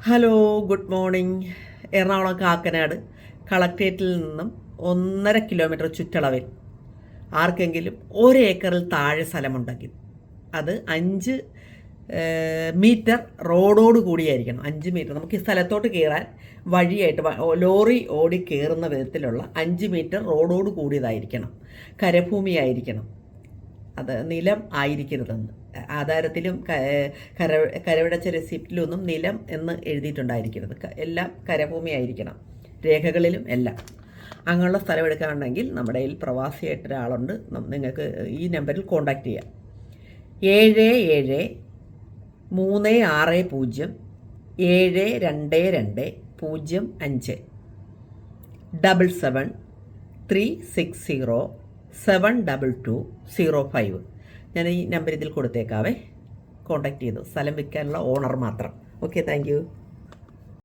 Hello, good morning. Ernakulam Kakkanad കളക്ട്രേറ്റിൽ നിന്നും 1.5 kilometre ചുറ്റളവിൽ ആർക്കെങ്കിലും 1 ഏക്കറിൽ താഴെ സ്ഥലമുണ്ടെങ്കിൽ അത് 5 മീറ്റർ റോഡോട് കൂടിയായിരിക്കണം. 5 മീറ്റർ നമുക്ക് ഈ സ്ഥലത്തോട്ട് കയറാൻ വഴിയായിട്ട് ലോറി ഓടി കയറുന്ന വിധത്തിലുള്ള 5 മീറ്റർ റോഡോട് കൂടിയതായിരിക്കണം. കരഭൂമിയായിരിക്കണം. അത് നിലം ആയിരിക്കരുതെന്ന് ആധാരത്തിലും കരവിടച്ച റെസിപ്റ്റിലൊന്നും നിലം എന്ന് എഴുതിയിട്ടുണ്ടായിരിക്കരുത്. എല്ലാം കരഭൂമി ആയിരിക്കണം, രേഖകളിലും എല്ലാം. അങ്ങനെയുള്ള സ്ഥലം എടുക്കുകയാണെങ്കിൽ നമ്മുടെ കയ്യിൽ പ്രവാസിയായിട്ട് ഒരാളുണ്ട്. നിങ്ങൾക്ക് ഈ നമ്പറിൽ കോൺടാക്റ്റ് ചെയ്യാം. 7760722005 7736072205. ഞാൻ ഈ നമ്പർ ഇതിൽ കൊടുത്തേക്കാവേ. കോൺടാക്റ്റ് ചെയ്തു. സ്ഥലം വിൽക്കാനുള്ള ഓണർ മാത്രം. Okay, thank you.